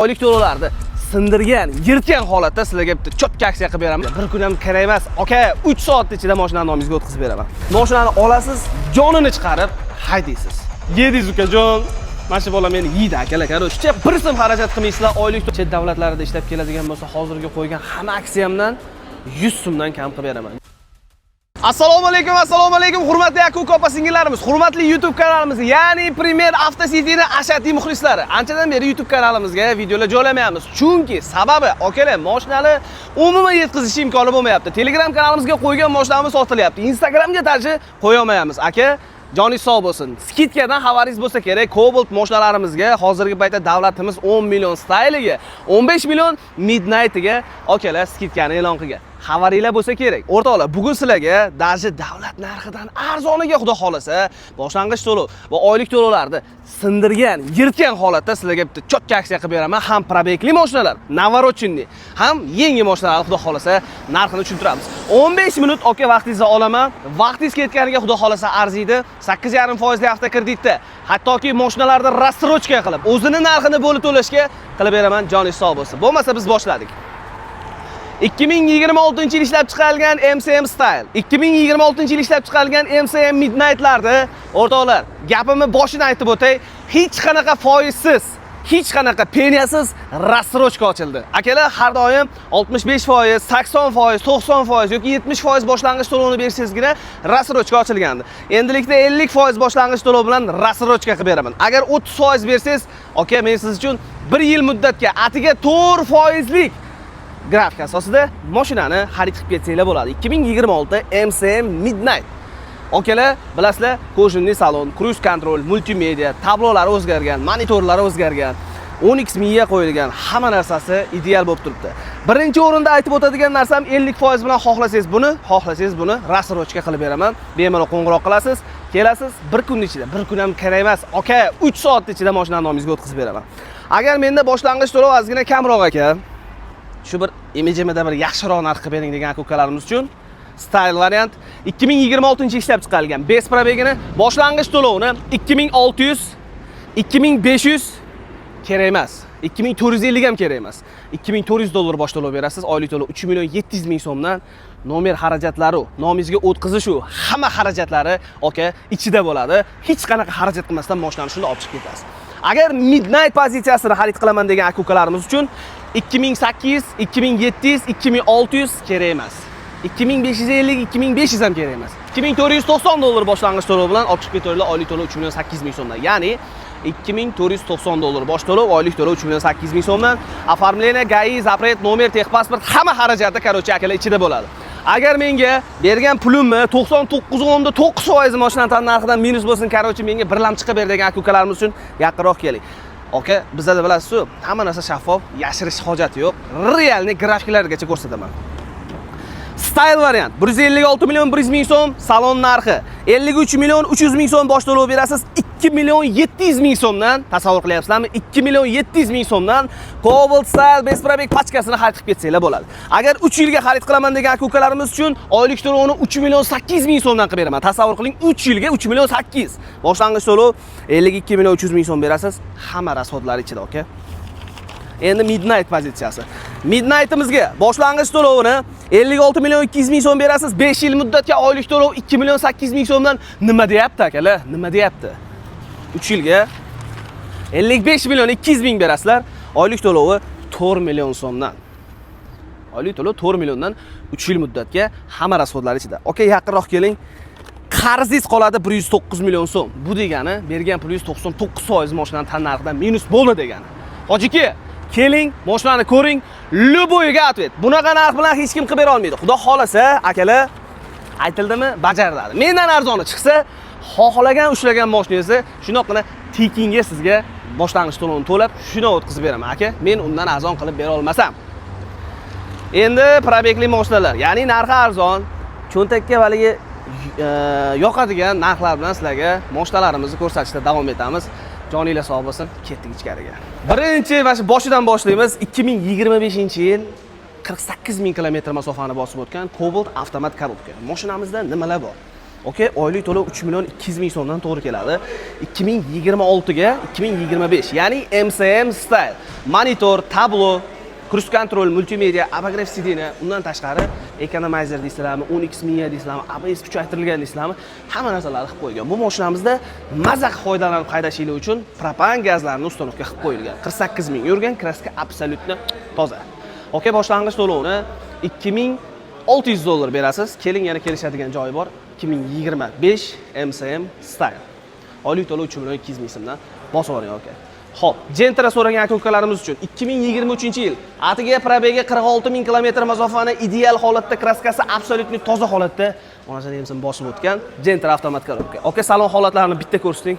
Oylik to'lovlarni sindirgan, yirtgan holatda sizlarga bitta cho'tka aksiya qilib beraman. Bir kun ham kerak emas. Aka, 3 soat ichida mashinani nomingizga o'tkazib beraman. Mashinani olasiz, jonini chiqarib haydaysiz. Yedingiz ukajon. Mana shu bola meni yeydi akalar. Короче, bir so'm xarajat qilmaysizlar. Oylik chet davlatlarida ishlab keladigan bo'lsa, hozirga qo'ygan hamma aksiyamdan 100 so'mdan kam qilib beraman. Assalomu alaykum, hurmatli aka uka opa-singillarimiz, hurmatli YouTube kanalimiz, ya'ni Premier Avtocity'ning ashaddiy muxlislari. Anchadan beri YouTube kanalimizga videolar joylamayapmiz. Chunki sababi, akalar, mashinani umuman yetkazish imkoni bo'lmayapti. Telegram kanalimizga qo'ygan mashinamiz sotilyapti. Instagramga taji qo'ya olmayapmiz. Aka, joningiz sog' bo'lsin. Skidkadan xabaringiz bo'lsa kerak, Cobalt mashinalarimizga hozirgi paytda davlatimiz 10 million styliga, 15 million midnight'iga akalar skidkani e'lon qilgan. Xabaringlar bo'lsa kerak. O'rtoqlar, bugun sizlarga даже davlat narxidan arzoniga xudo xolasa boshlang'ich to'lov va oylik to'lovlarni sindirgan, yirtgan holatda sizlarga bitta cho'tka aksiya qilib beraman. Ham probekli mashinalar, navorotchinni, ham yangi mashinalar xudo xolasa narxini tushuntiramiz. 15 minut aka vaqtingizni olaman. Vaqtingiz ketganiga xudo xolasa arziydi. 8,5% avtokreditda, hattoki mashinalarni rassrochka qilib, o'zini narxini bo'lib to'lashga qilib beraman. Joningiz sog' bo'lsin. Bo'lmasa biz boshladik. 2026-yil ishlab chiqarilgan MCM Style, 2026-yil ishlab chiqarilgan MCM Midnight'larda o'rtoqlar, gapimni boshini aytib o'tay, hech qanaqa foizsiz, hech qanaqa peniyasiz rassrochka ochildi. Akalar, har doim 65%, 80%, 90% yoki 70% boshlang'ich to'lovni bersangizgina rassrochka ochilgandi. Endilikda 50% boshlang'ich to'lov bilan rassrochka qilib beraman. Agar 30% bersangiz, aka, men siz uchun 1 yil muddatga atiga 4%lik grafik asosida mashinani xarid qilib ketsanglar bo'ladi. 2026 MCM Midnight. Okalar, bilasizlar, qo'shimli salon, cruise control, multimedia, tablolari o'zgargan, monitorlari o'zgargan, 10x miya qo'yilgan, hamma narsasi ideal bo'lib turibdi. Birinchi o'rinda aytib o'tadigan narsam 50% bilan xohlasangiz buni rassrochka qilib beraman. Bemalol qo'ng'iroq qilasiz, kelasiz, bir kun ichida, bir kun ham kerak emas. Aka, 3 soat ichida mashinani nomingizga o'tkazib beraman. Agar menda boshlang'ich to'lov ozgina kamroq aka, shu bir imijimda bir yaxshiroq narx qilib bering degan aka-ukalarimiz uchun Style variant 2026-yil ishlab chiqarilgan bes probegini boshlang'ich to'lovini 2600, 2500 kerak emas. 2450 ham kerak emas. $2400 bosh to'lov berasiz. Oylik to'lov 3,700,000 so'mdan nomer xarajatlari, nomingizga o'tkazish u hamma xarajatlari aka ichida bo'ladi. Hech qanaqa xarajat qilmasdan mashinani shunda olib chiqib ketasiz. Agar Midnight pozitsiyasini xarid qilaman degan aka-ukalarimiz uchun 2800, 2700, 2600 kerak emas. 2550, 2500 ham kerak emas. $2490 boshlang'ich to'lov bilan olib chiqib ketaverlar. Oylik to'lov 3,800,000 so'mdan. Ya'ni $2490 bosh to'lov, oylik to'lov 3,800,000 so'mdan. Оформление, GAI, zapret, nomer, texpasport hamma xarajati короче akalar ichida bo'ladi. Agar menga bergan pulimni 99.9% mashinani tan narxidan minus bo'lsin, короче menga bir lam chiqib ber degan aka-ukalarimiz uchun yaqinroq keling. Aka, bizda bilasiz-ku, hamma narsa shaffof, yashirish hojati yo'q. Realni grafiklargacha ko'rsataman. Style variant 156,100,000 so'm salon narxi, 53,300,000 so'm bosh to'lov berasiz. 2,700,000 so'mdan tasavvur qilyapsizlarmi? 2,700,000 so'mdan Cobalt Style bes probeg pachkasini xarid qilib ketsanglar bo'ladi. Agar 3 yilga xarid qilaman degan aka-ukalarimiz uchun oylik to'lovini 3,800,000 so'mdan qilib beraman. Tasavvur qiling, 3 yilga 3,800,000. Boshlang'ich to'lov 52,300,000 so'm berasiz. Hamma rasxodlari ichida, aka. Endi Midnight pozitsiyasi. Midnight'imizga boshlang'ich to'lovini 56,200,000 so'm berasiz. 5 yil muddatga oylik to'lov 2,800,000 so'mdan nima deyapti akalar? Nima deyapti? 3 yilga 55,200,000 berasizlar. Oylik to'lovi 4 million so'mdan. Oylik to'lov 4 milliondan 3 yil muddatga hamma rasxodlari ichida. Aka, yaqinroq keling. Qarzingiz qoladi 109 million so'm. Bu degani bergan pulingiz 99% mashinani tan narxidan minus bo'ldi degani. Hojiki, keling, mashinani ko'ring, luboyga atvet. Bunaqa narx bilan hech kim qilib bera olmaydi. Xudo xolasa, akalar, aytildimi, bajariladi. Mendan arzoni chiqsa, xohlagan ushlagan mashinangizni shunaqana tekinga sizga boshlang'ich to'lovini to'lab, shuni o'tkazib beraman, aka. Men undan arzon qilib bera olmasam. Endi probegli mashinalar, ya'ni narxi arzon, cho'ntakka valigi yoqadigan narxlar bilan sizlarga mashinalarimizni ko'rsatishda davom etamiz. Joninglar sog' bo'lsin, ketdik ichkariga. Birinchi va shu boshidan boshlaymiz. 2025-yil 48,000 kilometr masofani bosib o'tgan Cobalt avtomat korobka. Mashinamizda nimalar bor? Okey, oylik to'lov 3 million 200 ming so'mdan to'g'ri keladi. 2026 ga 2025, ya'ni MCM style. Monitor, tablo, cruise control, multimedia, abagrev sidina, undan tashqari economizer deysizlarmi, 10x miya deysizlarmi, ABS kuchaytirilgan deysizlarmi, hamma narsalarni qilib qo'ygan. Bu mashinamizda mazaq foydalanib haydashingiz uchun propan gazlarni ustanovka qilib qo'yilgan. 48 ming yurgan, kraska absolyutno toza. Okey, boshlang'ich to'lovni $2600 berasiz. Keling, yana kelishadigan joyi bor. 2025 MCM style. Oylik to'lov 3 million 200 ming so'mdan bosib oling, okey. Xo'p, Gentra so'ragan aka-ukalarimiz uchun 2023-yil atiga probega 46 ming kilometr masofani ideal holatda, kraskasi absolyutni toza holatda onasini hamsini bosib o'tgan Gentra avtomat korobka. Okey, salon holatlarini bitta ko'rsating.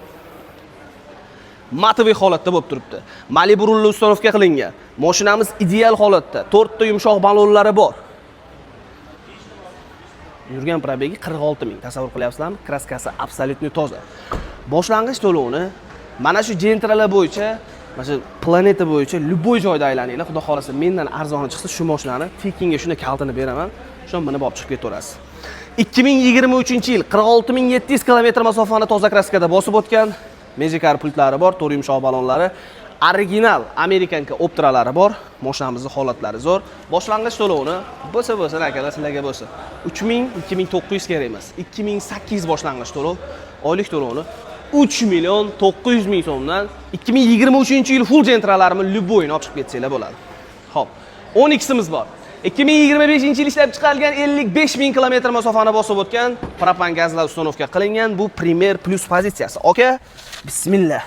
Matoviy holatda bo'lib turibdi. Malibu rulli ustanovka qilingan. Mashinamiz ideal holatda, 4 ta yumshoq balonlari bor. Yurgan probegi 46 ming. Tasavvur qilyapsizlarmi? Kraskasi absolyutni toza. Boshlang'ich to'lovni mana shu Gentralar bo'yicha, mana shu planeta bo'yicha любой joyda aylaninglar. Xudo xolasa mendan arzoni chiqsa shu mashinani fikingga shuni kaltini beraman. Shuni buni olib chiqib ketaverasiz. 2023-yil 46700 kilometr masofani toza kraskada bosib o'tgan. Magicar pultlari bor, 4 yumshoq balonlari, original Amerikanka optralari bor. Mashinamizning holatlari zo'r. Boshlang'ich to'lovni bo'lsa akalar sizlarga bo'lsa 3000, 2900 kerak emas. 2008 boshlang'ich to'lov, oylik to'lovni 3 million 900 ming so'mdan 2023-yil full Gentralarni любойni olib chiqib ketsanglar bo'ladi. Xo'p, 10x'imiz bor. 2025-yil ishlab chiqarilgan 55 ming kilometr masofani bosib o'tgan propan gazlar ustanovka qilingan bu Premier Plus pozitsiyasi. Okey? Bismillah.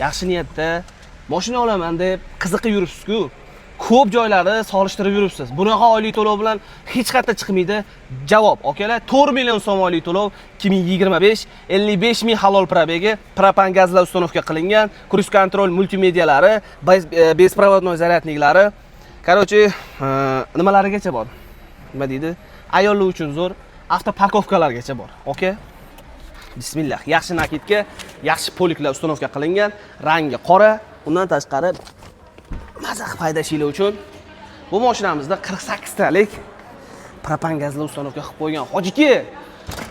Yaxshi niyatda mashina olaman deb qiziqib yuribsiz-ku. Ko'p joylarni solishtirib yuribsiz. Bunaqa oylik to'lov bilan hech qayerda chiqmaydi. Javob, okeylar, 4 million so'm oylik to'lov 2025, 55 ming halol probegi, propan gazlar ustanovka qilingan, cruise control multimedialari, беспроводной zaryadniklari. Короче, nimalarigacha bor? Nima deydi? Ayollar uchun zo'r avtoparkovkalargacha bor. Okey? Bismillah. Yaxshi nakidga, yaxshi poliklar ustanovka qilingan, rangi qora, undan tashqari mazaq haydashinglar uchun bu mashinamizda 48 talik propan gazli ustanovka qilib qo'ygan. Hojiki,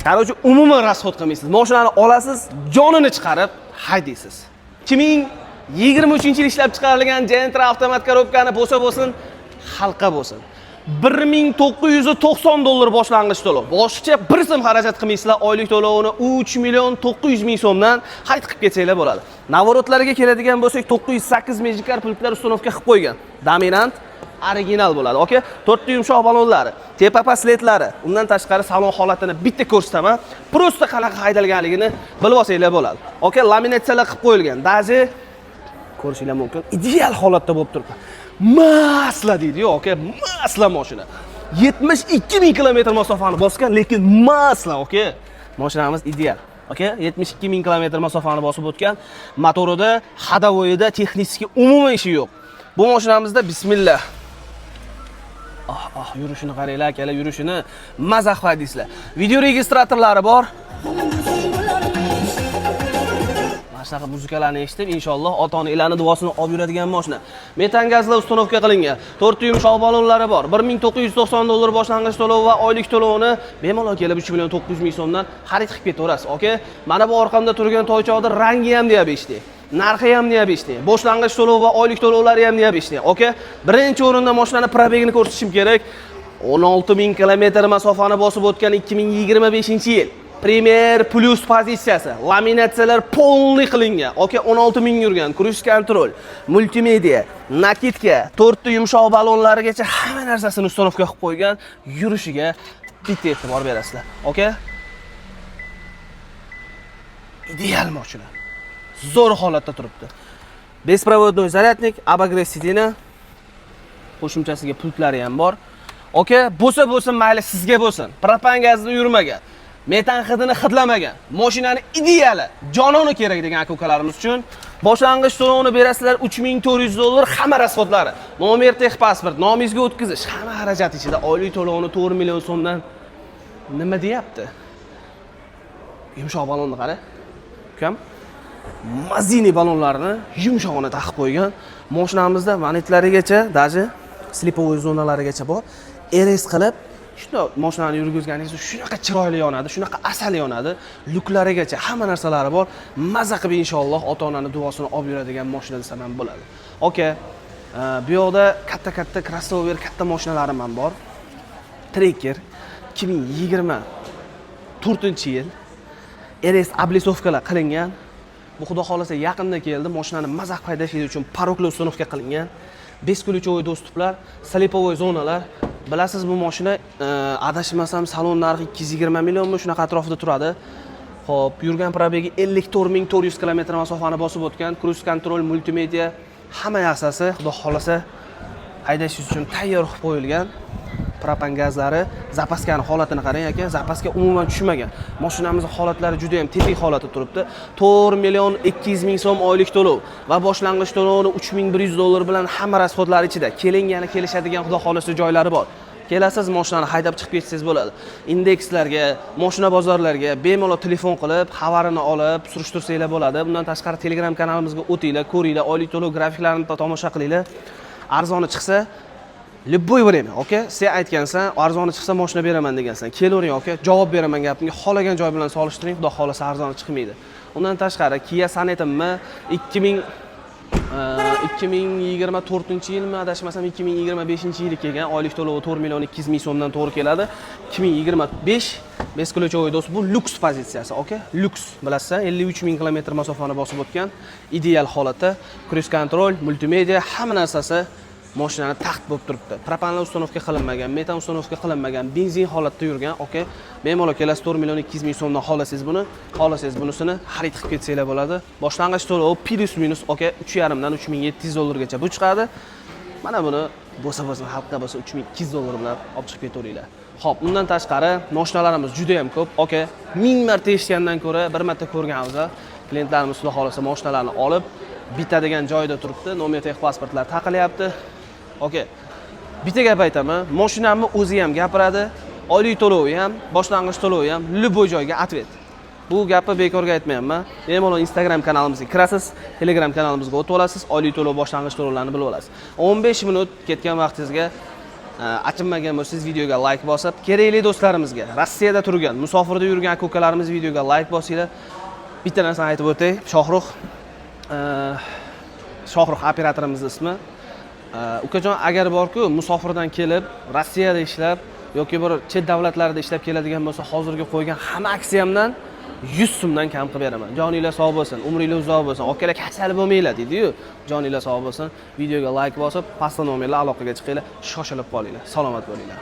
qarorchi umuman rasxod qilmaysiz. Mashinani olasiz, jonini chiqarib haydaysiz. 2023-yil ishlab chiqarilgan Gentra avtomat korobkani bo'lsin, xalqa bo'lsin. $1990 boshlang'ich to'lov. Boshqa bir so'm xarajat qilmaysizlar, oylik to'lovini 3 million 900 ming so'mdan xarid qilib ketsanglar bo'ladi. Navorotlarga keladigan bo'lsak, 908 Magicar pultlar ustanovka qilib qo'ygan. Dominant original bo'ladi. Okey? 4 ta yumshoq balonlari, tepa pasletlari, undan tashqari salon holatini bitta ko'rsataman. Prosta qanaqa haydalganligini bilib olsanglar bo'ladi. Okey? Laminatsiyalar qilib qo'yilgan. Daji ko'rishinglar mumkin. Ideal holatda bo'lib turibdi. Masla deydi-ku, okey? Masla mashina. 72 ming kilometr masofani bosgan, lekin masla, okey? Mashinamiz ideal. Okey? 72 ming kilometr masofani bosib o'tgan. Motorida, hadavoyida texnik umuman ishi yo'q. Bu mashinamizda bismillah. Yurishini qaranglar, akalar, yurishini mazaq qiladiysizlar. Video registratorlari bor. Shunaqa muzikalarni eshitib, inshaalloh ota-onalarning duosini olib yuradigan mashina. Metan gazlar ustanovka qilingan. 4 ta yumshoq balonlari bor. $1990 boshlang'ich to'lov va oylik to'lovini bemalol kelib 3 million 900 ming so'mdan xarid qilib ketaverasiz. Okey? Mana bu orqamda turgan toychoqda rangi ham deyapti. Narxi ham deyapti. Boshlang'ich to'lov va oylik to'lovlari ham deyapti. Okey? Birinchi o'rinda mashinani probegini ko'rsatishim kerak. 16 ming kilometr masofani bosib o'tgan 2025-yil. Premier Plus pozitsiyasi, laminatsiyalar polniy qilingan. Okey, 16 ming yurgan, cruise control, multimedia, nakidka, 4 ta yumshoq balonlarigacha hamma narsasini ustanovka qilib qo'ygan, yurishiga bitta e'tibor berasizlar. Okey? Ideal mashina. Zo'r holatda turibdi. Беспроводной zaryadnik, abagrev sidina, qo'shimchasiga pultlari ham bor. Okey, bo'lsa mayli sizga bo'lsin. Propan gazda yurmagan. Metan hidini hidlamagan. Mashinani ideali, jononi kerak degan aka-ukalarimiz uchun boshlang'ich to'lovini berasizlar $3400, hamma rasxodlari. Nomer texpasport, nomingizga o'tkazish, hamma xarajat ichida oylik to'lovini 4 million so'mdan nima deyapti? Yumshoq balonni qara. Ukam mazini balonlarini yumshog'ini taqib qo'ygan. Mashinamizda manetlarigacha, даже slipovoy zonalarigacha bor. RS qilib Shunda mashinani yurgizganingizda shunaqa chiroyli yonadi, shunaqa asal yonadi, luklarigacha hamma narsalari bor. Mazza qilib inshaalloh ota-onaning duosini olib yuradigan mashina desam ham bo'ladi. Okay. Bu yoqda katta crossover, katta mashinalarim ham bor. Tracker 2024-yil RS oblisovkalar qilingan. Bu xudo xolasa yaqinda keldi. Mashinani mazza haydashingiz uchun parokli uстановка qilingan. Beskulchovoy do'stlar, slipovoy zonalar. Bilasiz, bu mashina adashmasam salon narxi 220 millionmi shunaqa atrofida turadi. Xo'p, yurgan probegi 54400 km masofani bosib o'tgan. Cruise control, multimedia hamma narsasi xudo xolasa haydash uchun tayyor qilib qo'yilgan. Propan gazlari, zapaskani holatini qarang aka, zapaska umuman tushmagan. Mashinamizning holatlari juda ham teplik holatda turibdi. 4 million 200 ming so'm oylik to'lov va boshlang'ich to'lovni 3100 dollar bilan hamma rasxodlar ichida. Keling, yana kelishadigan xudo xolasa joylari bor. Kelasiz, mashinani haydab chiqib ketsangiz bo'ladi. Indekslarga, mashina bozorlarga bemalol telefon qilib, xabarini olib, surishtirsanglar bo'ladi. Bundan tashqari Telegram kanalimizga o'tinglar, ko'ringlar, oylik to'lov grafiklarini tomosha qilinglar. Arzoni chiqsa Любой время, okay? Sen aytgansan, arzoni chiqsa mashina beraman degansan. Kelavering, okay? Javob beraman gapimga. Xolagan joy bilan solishtiring, xudo xolasa arzoni chiqmaydi. Undan tashqari Kia Sonetimmi 2024-yilmi, adashmasam 2025-yilga kelgan, oylik to'lovi 4 million 200 ming so'mdan to'g'ri keladi. 2025 Beskulchovoy do'st, bu luks pozitsiyasi, okay? Luks, bilasizlar, 53 ming kilometr masofani bosib o'tgan, ideal holatda, cruise control, multimedia, hamma narsasi mashinani taxt bo'lib turibdi. Propanli uстановка qilinmagan, metan uстановка qilinmagan, benzin holatda yurgan, okay? Bemalol kelasiz 4 million 200 ming so'mdan xolasangiz bunisini xarid qilib ketsanglar bo'ladi. Boshlang'ich to'lov plus minus, okay, 3,5 dan 3700 dollargacha bu chiqadi. Mana buni bo'lsa xalqqa bo'lsa 3200 dollar bilan olib chiqib ketaveringlar. Xo'p, undan tashqari mashinalarimiz juda ham ko'p, okay? 1000 marta eshitgandan ko'ra bir marta ko'rgan afzal. Klientlarimiz xudo xolasa mashinalarni olib bitadigan joyda turibdi, nomer texpasportlar taqilyapti. Okay. Bitta gap aytaman, mashinamni o'zi ham gapiradi, oylik to'lovi ham, boshlang'ich to'lovi ham, любой joyga atvet. Bu gapni bekorga aytmayapman. Bemalol Instagram kanalimizga kirasiz, Telegram kanalimizga o'tib olasiz, oylik to'lov, boshlang'ich to'lovlarni bilib olasiz. 15 minut ketgan vaqtingizga achinmagan bo'lsangiz videoga like bosib, kerakli do'stlarimizga, Rossiyada turgan, musofirda yurgan aka-ukalarimiz videoga like bosinglar. Bitta narsani aytib o'tay, Shohruh operatorimizning ismi. Ukajon, agar borku musofirdan kelib, Rossiyada ishlab yoki bir chet davlatlarda ishlab keladigan bo'lsa, hozirgi qo'ygan hamma aksiyamdan 100 so'mdan kam qilib beraman. Joninglar sog' bo'lsin, umringlar uzoq bo'lsin. Okalar kasal bo'lmanglar deydi-yu. Joninglar sog' bo'lsin. Videoga like bosib, pastda nomerlar aloqaga chiqinglar, shoshilib qolinglar. Salomat bo'linglar.